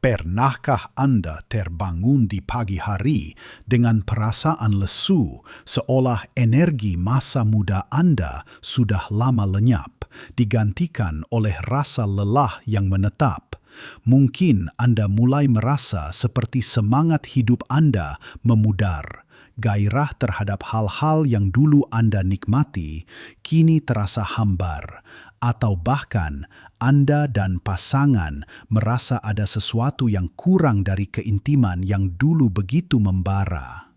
Pernahkah Anda terbangun di pagi hari dengan perasaan lesu, seolah energi masa muda Anda sudah lama lenyap, digantikan oleh rasa lelah yang menetap? Mungkin Anda mulai merasa seperti semangat hidup Anda memudar. Gairah terhadap hal-hal yang dulu Anda nikmati kini terasa hambar, atau bahkan Anda dan pasangan merasa ada sesuatu yang kurang dari keintiman yang dulu begitu membara.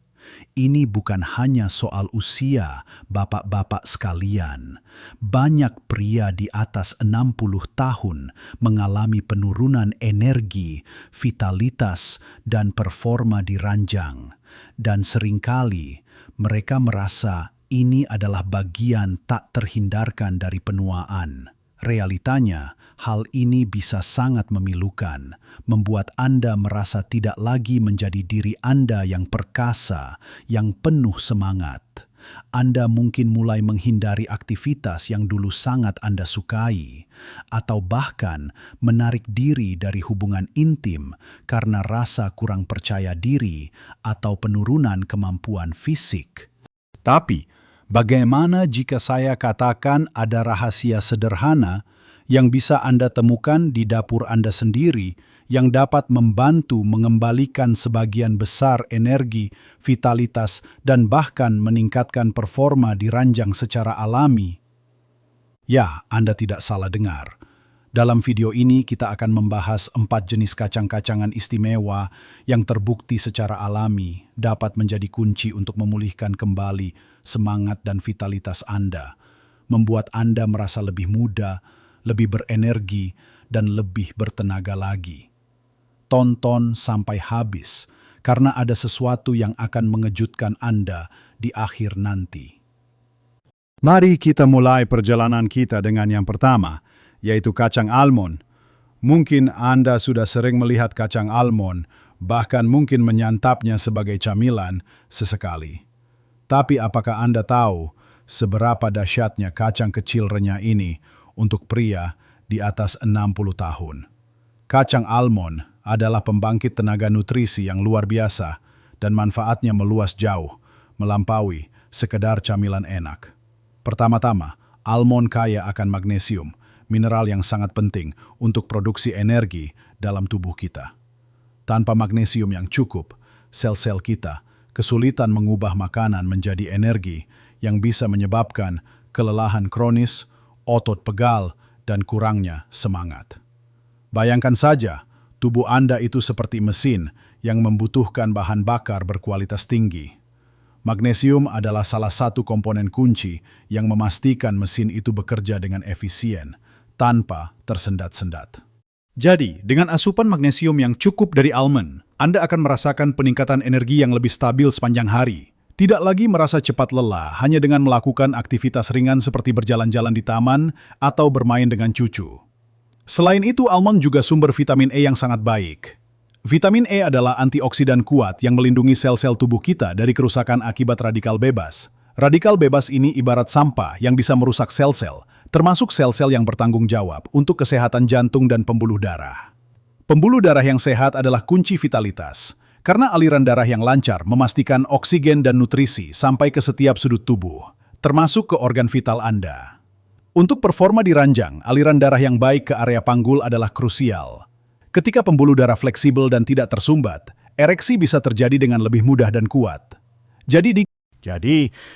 Ini bukan hanya soal usia, bapak-bapak sekalian. Banyak pria di atas 60 tahun mengalami penurunan energi, vitalitas, dan performa di ranjang. Dan seringkali mereka merasa ini adalah bagian tak terhindarkan dari penuaan. Realitanya, hal ini bisa sangat memilukan, membuat Anda merasa tidak lagi menjadi diri Anda yang perkasa, yang penuh semangat. Anda mungkin mulai menghindari aktivitas yang dulu sangat Anda sukai, atau bahkan menarik diri dari hubungan intim karena rasa kurang percaya diri atau penurunan kemampuan fisik. Tapi, bagaimana jika saya katakan ada rahasia sederhana yang bisa Anda temukan di dapur Anda sendiri yang dapat membantu mengembalikan sebagian besar energi, vitalitas, dan bahkan meningkatkan performa di ranjang secara alami? Ya, Anda tidak salah dengar. Dalam video ini kita akan membahas 4 jenis kacang-kacangan istimewa yang terbukti secara alami dapat menjadi kunci untuk memulihkan kembali semangat dan vitalitas Anda, membuat Anda merasa lebih muda, lebih berenergi, dan lebih bertenaga lagi. Tonton sampai habis, karena ada sesuatu yang akan mengejutkan Anda di akhir nanti. Mari kita mulai perjalanan kita dengan yang pertama, yaitu kacang almond. Mungkin Anda sudah sering melihat kacang almond, bahkan mungkin menyantapnya sebagai camilan sesekali. Tapi apakah Anda tahu seberapa dahsyatnya kacang kecil renyah ini untuk pria di atas 60 tahun? Kacang almond adalah pembangkit tenaga nutrisi yang luar biasa dan manfaatnya meluas jauh, melampaui sekedar camilan enak. Pertama-tama, almond kaya akan magnesium, mineral yang sangat penting untuk produksi energi dalam tubuh kita. Tanpa magnesium yang cukup, sel-sel kita kesulitan mengubah makanan menjadi energi yang bisa menyebabkan kelelahan kronis, otot pegal, dan kurangnya semangat. Bayangkan saja, tubuh Anda itu seperti mesin yang membutuhkan bahan bakar berkualitas tinggi. Magnesium adalah salah satu komponen kunci yang memastikan mesin itu bekerja dengan efisien, tanpa tersendat-sendat. Jadi, dengan asupan magnesium yang cukup dari almond, Anda akan merasakan peningkatan energi yang lebih stabil sepanjang hari. Tidak lagi merasa cepat lelah hanya dengan melakukan aktivitas ringan seperti berjalan-jalan di taman atau bermain dengan cucu. Selain itu, almond juga sumber vitamin E yang sangat baik. Vitamin E adalah antioksidan kuat yang melindungi sel-sel tubuh kita dari kerusakan akibat radikal bebas. Radikal bebas ini ibarat sampah yang bisa merusak sel-sel, termasuk sel-sel yang bertanggung jawab untuk kesehatan jantung dan pembuluh darah. Pembuluh darah yang sehat adalah kunci vitalitas, karena aliran darah yang lancar memastikan oksigen dan nutrisi sampai ke setiap sudut tubuh, termasuk ke organ vital Anda. Untuk performa di ranjang, aliran darah yang baik ke area panggul adalah krusial. Ketika pembuluh darah fleksibel dan tidak tersumbat, ereksi bisa terjadi dengan lebih mudah dan kuat. Jadi,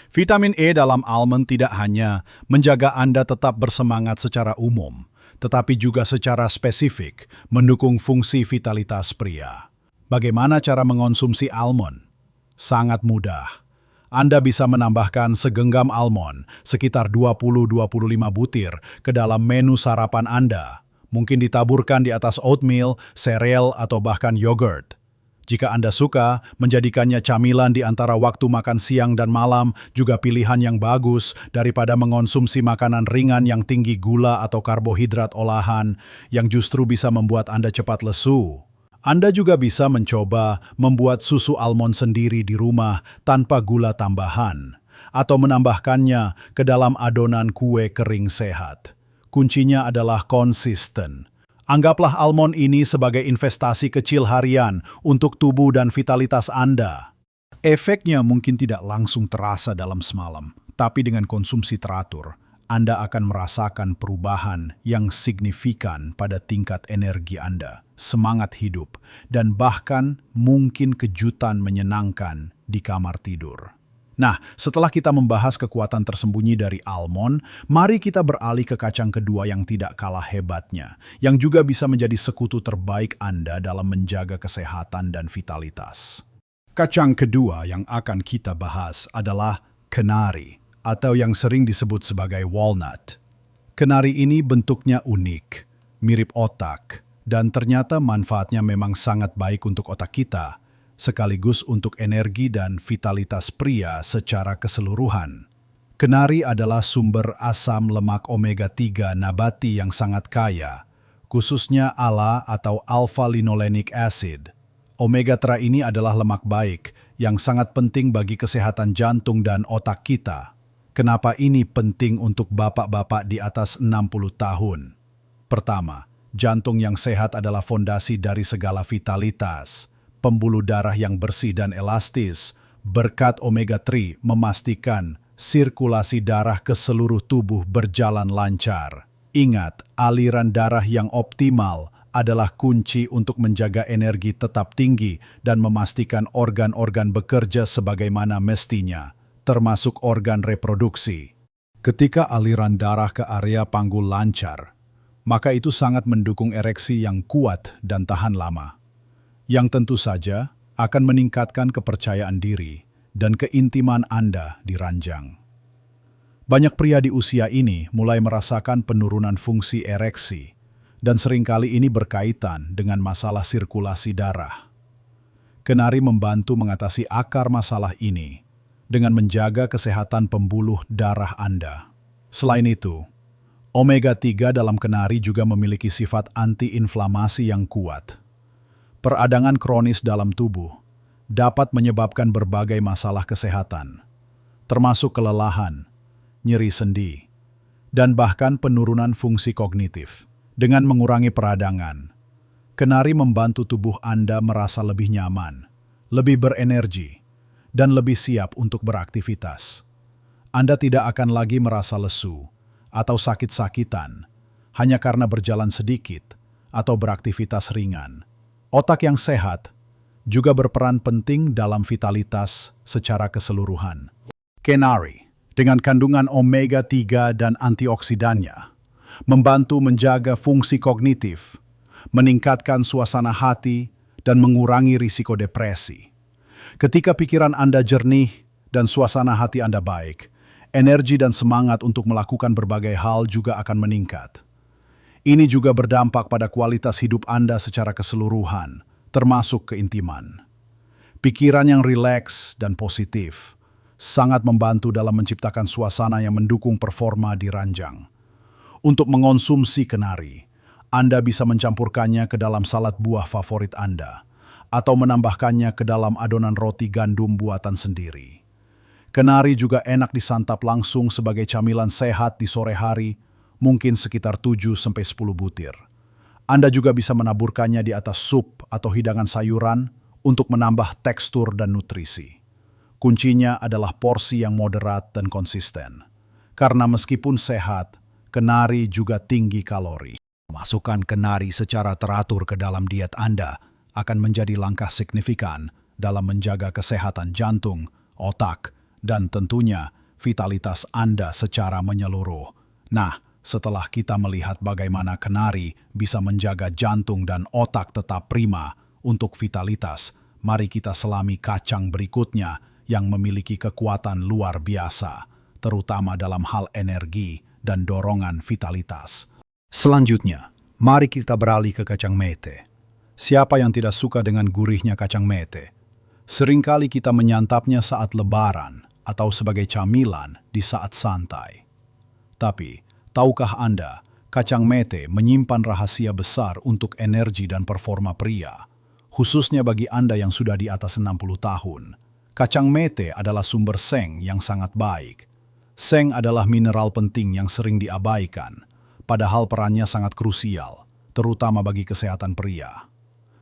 vitamin E dalam almond tidak hanya menjaga Anda tetap bersemangat secara umum, tetapi juga secara spesifik mendukung fungsi vitalitas pria. Bagaimana cara mengonsumsi almond? Sangat mudah. Anda bisa menambahkan segenggam almond, sekitar 20-25 butir, ke dalam menu sarapan Anda. Mungkin ditaburkan di atas oatmeal, sereal, atau bahkan yogurt. Jika Anda suka, menjadikannya camilan di antara waktu makan siang dan malam juga pilihan yang bagus daripada mengonsumsi makanan ringan yang tinggi gula atau karbohidrat olahan yang justru bisa membuat Anda cepat lesu. Anda juga bisa mencoba membuat susu almond sendiri di rumah tanpa gula tambahan, atau menambahkannya ke dalam adonan kue kering sehat. Kuncinya adalah konsisten. Anggaplah almond ini sebagai investasi kecil harian untuk tubuh dan vitalitas Anda. Efeknya mungkin tidak langsung terasa dalam semalam, tapi dengan konsumsi teratur, Anda akan merasakan perubahan yang signifikan pada tingkat energi Anda, semangat hidup, dan bahkan mungkin kejutan menyenangkan di kamar tidur. Nah, setelah kita membahas kekuatan tersembunyi dari almond, mari kita beralih ke kacang kedua yang tidak kalah hebatnya, yang juga bisa menjadi sekutu terbaik Anda dalam menjaga kesehatan dan vitalitas. Kacang kedua yang akan kita bahas adalah kenari, atau yang sering disebut sebagai walnut. Kenari ini bentuknya unik, mirip otak, dan ternyata manfaatnya memang sangat baik untuk otak kita, sekaligus untuk energi dan vitalitas pria secara keseluruhan. Kenari adalah sumber asam lemak omega-3 nabati yang sangat kaya, khususnya ALA atau alpha-linolenic acid. Omega-3 ini adalah lemak baik yang sangat penting bagi kesehatan jantung dan otak kita. Kenapa ini penting untuk bapak-bapak di atas 60 tahun? Pertama, jantung yang sehat adalah fondasi dari segala vitalitas. Pembuluh darah yang bersih dan elastis, berkat omega-3 memastikan sirkulasi darah ke seluruh tubuh berjalan lancar. Ingat, aliran darah yang optimal adalah kunci untuk menjaga energi tetap tinggi dan memastikan organ-organ bekerja sebagaimana mestinya, termasuk organ reproduksi. Ketika aliran darah ke area panggul lancar, maka itu sangat mendukung ereksi yang kuat dan tahan lama, yang tentu saja akan meningkatkan kepercayaan diri dan keintiman Anda di ranjang. Banyak pria di usia ini mulai merasakan penurunan fungsi ereksi, dan seringkali ini berkaitan dengan masalah sirkulasi darah. Kenari membantu mengatasi akar masalah ini dengan menjaga kesehatan pembuluh darah Anda. Selain itu, omega-3 dalam kenari juga memiliki sifat anti-inflamasi yang kuat. Peradangan kronis dalam tubuh dapat menyebabkan berbagai masalah kesehatan, termasuk kelelahan, nyeri sendi, dan bahkan penurunan fungsi kognitif. Dengan mengurangi peradangan, kenari membantu tubuh Anda merasa lebih nyaman, lebih berenergi, dan lebih siap untuk beraktivitas. Anda tidak akan lagi merasa lesu atau sakit-sakitan hanya karena berjalan sedikit atau beraktivitas ringan. Otak yang sehat juga berperan penting dalam vitalitas secara keseluruhan. Kenari, dengan kandungan omega-3 dan antioksidannya, membantu menjaga fungsi kognitif, meningkatkan suasana hati, dan mengurangi risiko depresi. Ketika pikiran Anda jernih dan suasana hati Anda baik, energi dan semangat untuk melakukan berbagai hal juga akan meningkat. Ini juga berdampak pada kualitas hidup Anda secara keseluruhan, termasuk keintiman. Pikiran yang rileks dan positif sangat membantu dalam menciptakan suasana yang mendukung performa di ranjang. Untuk mengonsumsi kenari, Anda bisa mencampurkannya ke dalam salad buah favorit Anda, atau menambahkannya ke dalam adonan roti gandum buatan sendiri. Kenari juga enak disantap langsung sebagai camilan sehat di sore hari, mungkin sekitar 7-10 butir. Anda juga bisa menaburkannya di atas sup atau hidangan sayuran untuk menambah tekstur dan nutrisi. Kuncinya adalah porsi yang moderat dan konsisten. Karena meskipun sehat, kenari juga tinggi kalori. Masukkan kenari secara teratur ke dalam diet Anda akan menjadi langkah signifikan dalam menjaga kesehatan jantung, otak, dan tentunya vitalitas Anda secara menyeluruh. Nah, setelah kita melihat bagaimana kenari bisa menjaga jantung dan otak tetap prima untuk vitalitas, mari kita selami kacang berikutnya yang memiliki kekuatan luar biasa, terutama dalam hal energi dan dorongan vitalitas. Selanjutnya, mari kita beralih ke kacang mete. Siapa yang tidak suka dengan gurihnya kacang mete? Seringkali kita menyantapnya saat lebaran atau sebagai camilan di saat santai. Tapi, tahukah Anda, kacang mete menyimpan rahasia besar untuk energi dan performa pria, khususnya bagi Anda yang sudah di atas 60 tahun. Kacang mete adalah sumber seng yang sangat baik. Seng adalah mineral penting yang sering diabaikan, padahal perannya sangat krusial, terutama bagi kesehatan pria.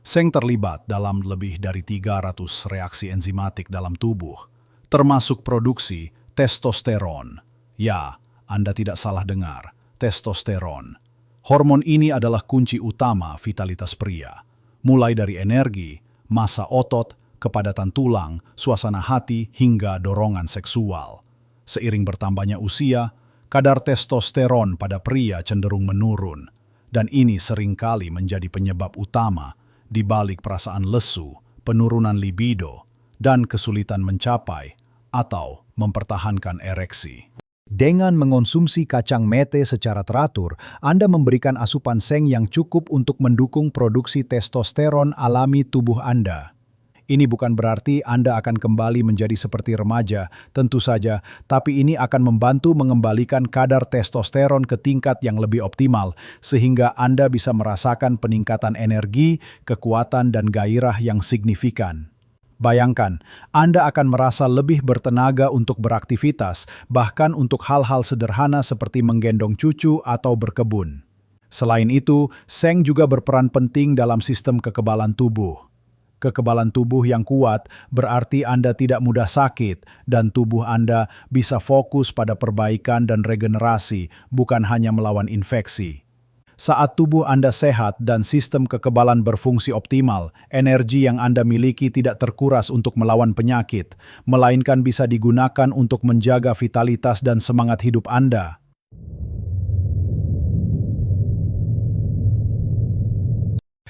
Seng terlibat dalam lebih dari 300 reaksi enzimatik dalam tubuh, termasuk produksi testosteron. Ya, Anda tidak salah dengar, testosteron. Hormon ini adalah kunci utama vitalitas pria, mulai dari energi, massa otot, kepadatan tulang, suasana hati, hingga dorongan seksual. Seiring bertambahnya usia, kadar testosteron pada pria cenderung menurun, dan ini seringkali menjadi penyebab utama di balik perasaan lesu, penurunan libido, dan kesulitan mencapai atau mempertahankan ereksi. Dengan mengonsumsi kacang mete secara teratur, Anda memberikan asupan seng yang cukup untuk mendukung produksi testosteron alami tubuh Anda. Ini bukan berarti Anda akan kembali menjadi seperti remaja, tentu saja, tapi ini akan membantu mengembalikan kadar testosteron ke tingkat yang lebih optimal, sehingga Anda bisa merasakan peningkatan energi, kekuatan, dan gairah yang signifikan. Bayangkan, Anda akan merasa lebih bertenaga untuk beraktivitas, bahkan untuk hal-hal sederhana seperti menggendong cucu atau berkebun. Selain itu, seng juga berperan penting dalam sistem kekebalan tubuh. Kekebalan tubuh yang kuat berarti Anda tidak mudah sakit dan tubuh Anda bisa fokus pada perbaikan dan regenerasi, bukan hanya melawan infeksi. Saat tubuh Anda sehat dan sistem kekebalan berfungsi optimal, energi yang Anda miliki tidak terkuras untuk melawan penyakit, melainkan bisa digunakan untuk menjaga vitalitas dan semangat hidup Anda.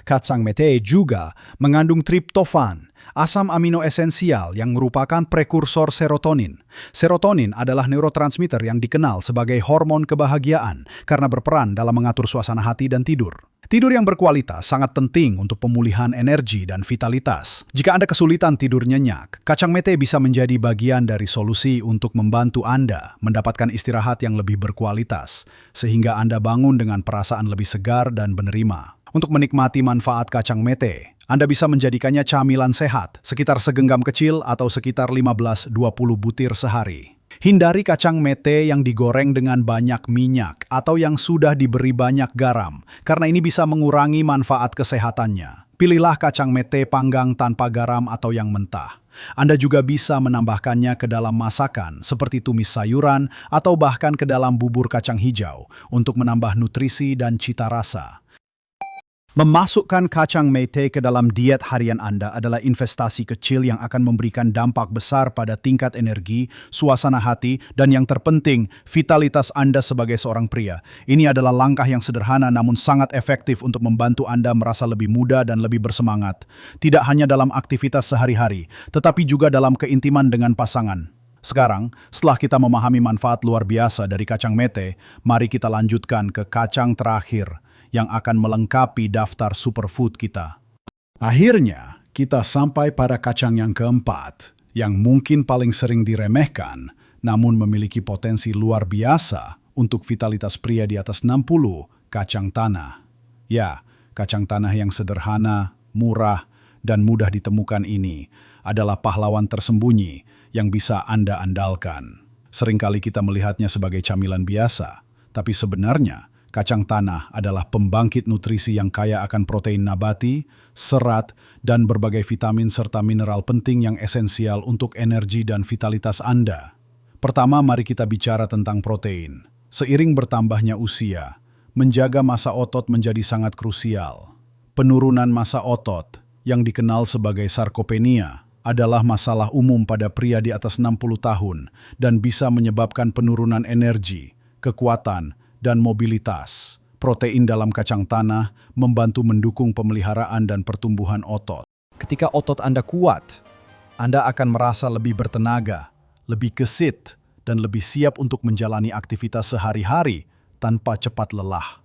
Kacang mete juga mengandung triptofan, asam amino esensial yang merupakan prekursor serotonin. Serotonin adalah neurotransmitter yang dikenal sebagai hormon kebahagiaan karena berperan dalam mengatur suasana hati dan tidur. Tidur yang berkualitas sangat penting untuk pemulihan energi dan vitalitas. Jika Anda kesulitan tidur nyenyak, kacang mete bisa menjadi bagian dari solusi untuk membantu Anda mendapatkan istirahat yang lebih berkualitas, sehingga Anda bangun dengan perasaan lebih segar dan menerima. Untuk menikmati manfaat kacang mete, Anda bisa menjadikannya camilan sehat, sekitar segenggam kecil atau sekitar 15-20 butir sehari. Hindari kacang mete yang digoreng dengan banyak minyak atau yang sudah diberi banyak garam, karena ini bisa mengurangi manfaat kesehatannya. Pilihlah kacang mete panggang tanpa garam atau yang mentah. Anda juga bisa menambahkannya ke dalam masakan, seperti tumis sayuran atau bahkan ke dalam bubur kacang hijau, untuk menambah nutrisi dan cita rasa. Memasukkan kacang mete ke dalam diet harian Anda adalah investasi kecil yang akan memberikan dampak besar pada tingkat energi, suasana hati, dan yang terpenting, vitalitas Anda sebagai seorang pria. Ini adalah langkah yang sederhana namun sangat efektif untuk membantu Anda merasa lebih muda dan lebih bersemangat. Tidak hanya dalam aktivitas sehari-hari, tetapi juga dalam keintiman dengan pasangan. Sekarang, setelah kita memahami manfaat luar biasa dari kacang mete, mari kita lanjutkan ke kacang terakhir yang akan melengkapi daftar superfood kita. Akhirnya, kita sampai pada kacang yang keempat, yang mungkin paling sering diremehkan, namun memiliki potensi luar biasa untuk vitalitas pria di atas 60, kacang tanah. Ya, kacang tanah yang sederhana, murah, dan mudah ditemukan ini adalah pahlawan tersembunyi yang bisa Anda andalkan. Seringkali kita melihatnya sebagai camilan biasa, tapi sebenarnya kacang tanah adalah pembangkit nutrisi yang kaya akan protein nabati, serat, dan berbagai vitamin serta mineral penting yang esensial untuk energi dan vitalitas Anda. Pertama, mari kita bicara tentang protein. Seiring bertambahnya usia, menjaga massa otot menjadi sangat krusial. Penurunan massa otot, yang dikenal sebagai sarkopenia, adalah masalah umum pada pria di atas 60 tahun dan bisa menyebabkan penurunan energi, kekuatan, dan mobilitas. Protein dalam kacang tanah membantu mendukung pemeliharaan dan pertumbuhan otot. Ketika otot Anda kuat, Anda akan merasa lebih bertenaga, lebih gesit, dan lebih siap untuk menjalani aktivitas sehari-hari tanpa cepat lelah.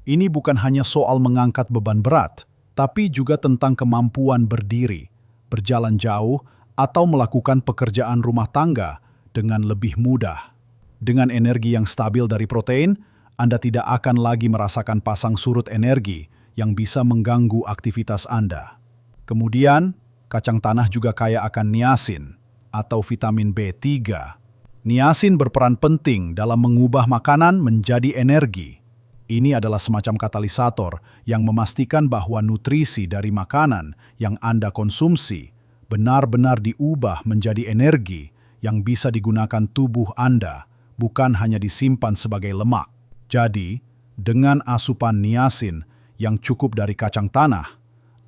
Ini bukan hanya soal mengangkat beban berat, tapi juga tentang kemampuan berdiri, berjalan jauh, atau melakukan pekerjaan rumah tangga dengan lebih mudah. Dengan energi yang stabil dari protein, Anda tidak akan lagi merasakan pasang surut energi yang bisa mengganggu aktivitas Anda. Kemudian, kacang tanah juga kaya akan niacin atau vitamin B3. Niacin berperan penting dalam mengubah makanan menjadi energi. Ini adalah semacam katalisator yang memastikan bahwa nutrisi dari makanan yang Anda konsumsi benar-benar diubah menjadi energi yang bisa digunakan tubuh Anda, bukan hanya disimpan sebagai lemak. Jadi, dengan asupan niacin yang cukup dari kacang tanah,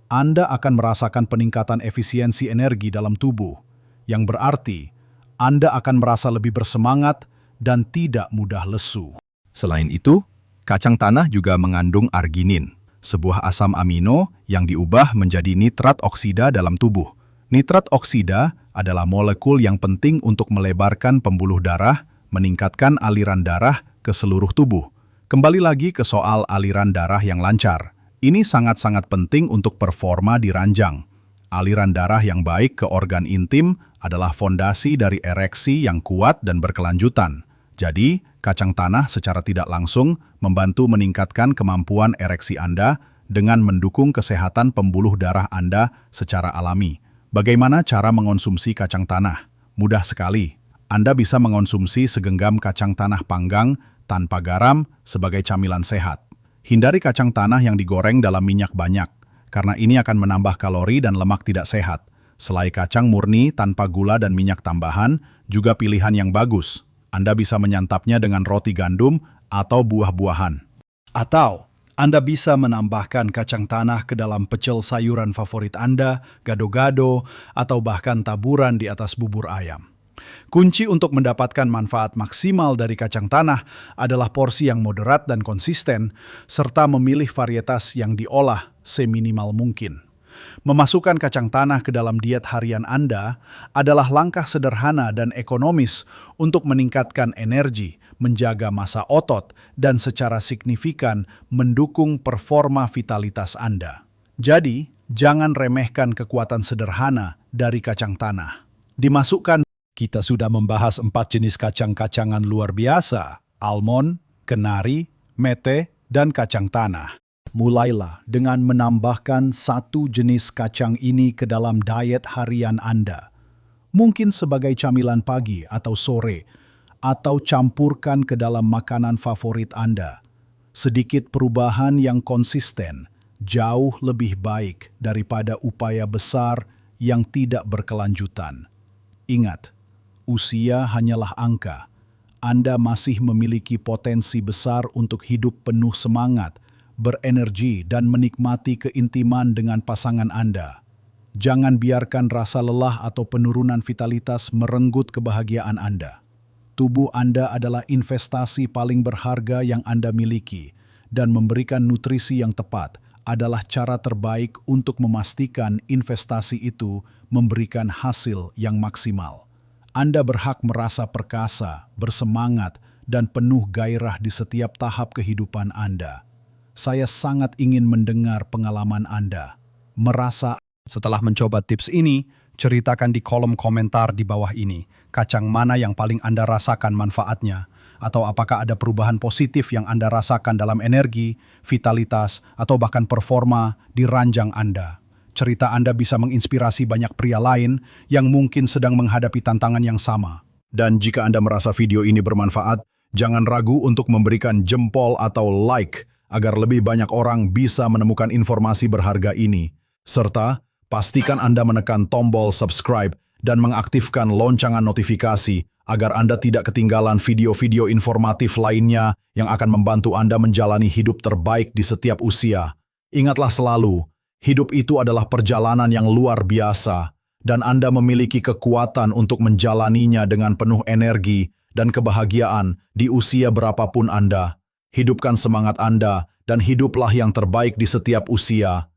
Anda akan merasakan peningkatan efisiensi energi dalam tubuh, yang berarti Anda akan merasa lebih bersemangat dan tidak mudah lesu. Selain itu, kacang tanah juga mengandung arginin, sebuah asam amino yang diubah menjadi nitrat oksida dalam tubuh. Nitrat oksida adalah molekul yang penting untuk melebarkan pembuluh darah, meningkatkan aliran darah ke seluruh tubuh. Kembali lagi ke soal aliran darah yang lancar. Ini sangat-sangat penting untuk performa di ranjang. Aliran darah yang baik ke organ intim adalah fondasi dari ereksi yang kuat dan berkelanjutan. Jadi, kacang tanah secara tidak langsung membantu meningkatkan kemampuan ereksi Anda dengan mendukung kesehatan pembuluh darah Anda secara alami. Bagaimana cara mengonsumsi kacang tanah? Mudah sekali. Anda bisa mengonsumsi segenggam kacang tanah panggang tanpa garam sebagai camilan sehat. Hindari kacang tanah yang digoreng dalam minyak banyak, karena ini akan menambah kalori dan lemak tidak sehat. Selai kacang murni tanpa gula dan minyak tambahan juga pilihan yang bagus. Anda bisa menyantapnya dengan roti gandum atau buah-buahan. Atau, Anda bisa menambahkan kacang tanah ke dalam pecel sayuran favorit Anda, gado-gado, atau bahkan taburan di atas bubur ayam. Kunci untuk mendapatkan manfaat maksimal dari kacang tanah adalah porsi yang moderat dan konsisten, serta memilih varietas yang diolah seminimal mungkin. Memasukkan kacang tanah ke dalam diet harian Anda adalah langkah sederhana dan ekonomis untuk meningkatkan energi, menjaga massa otot, dan secara signifikan mendukung performa vitalitas Anda. Jadi, jangan remehkan kekuatan sederhana dari kacang tanah. Dimasukkan. Kita sudah membahas 4 jenis kacang-kacangan luar biasa: almond, kenari, mete, dan kacang tanah. Mulailah dengan menambahkan satu jenis kacang ini ke dalam diet harian Anda. Mungkin sebagai camilan pagi atau sore, atau campurkan ke dalam makanan favorit Anda. Sedikit perubahan yang konsisten jauh lebih baik daripada upaya besar yang tidak berkelanjutan. Ingat, usia hanyalah angka. Anda masih memiliki potensi besar untuk hidup penuh semangat, berenergi, dan menikmati keintiman dengan pasangan Anda. Jangan biarkan rasa lelah atau penurunan vitalitas merenggut kebahagiaan Anda. Tubuh Anda adalah investasi paling berharga yang Anda miliki, dan memberikan nutrisi yang tepat adalah cara terbaik untuk memastikan investasi itu memberikan hasil yang maksimal. Anda berhak merasa perkasa, bersemangat, dan penuh gairah di setiap tahap kehidupan Anda. Saya sangat ingin mendengar pengalaman Anda. Setelah mencoba tips ini, ceritakan di kolom komentar di bawah ini, kacang mana yang paling Anda rasakan manfaatnya, atau apakah ada perubahan positif yang Anda rasakan dalam energi, vitalitas, atau bahkan performa di ranjang Anda. Cerita Anda bisa menginspirasi banyak pria lain yang mungkin sedang menghadapi tantangan yang sama. Dan jika Anda merasa video ini bermanfaat, jangan ragu untuk memberikan jempol atau like agar lebih banyak orang bisa menemukan informasi berharga ini. Serta, pastikan Anda menekan tombol subscribe dan mengaktifkan loncangan notifikasi agar Anda tidak ketinggalan video-video informatif lainnya yang akan membantu Anda menjalani hidup terbaik di setiap usia. Ingatlah selalu, hidup itu adalah perjalanan yang luar biasa, dan Anda memiliki kekuatan untuk menjalaninya dengan penuh energi dan kebahagiaan di usia berapapun Anda. Hidupkan semangat Anda dan hiduplah yang terbaik di setiap usia.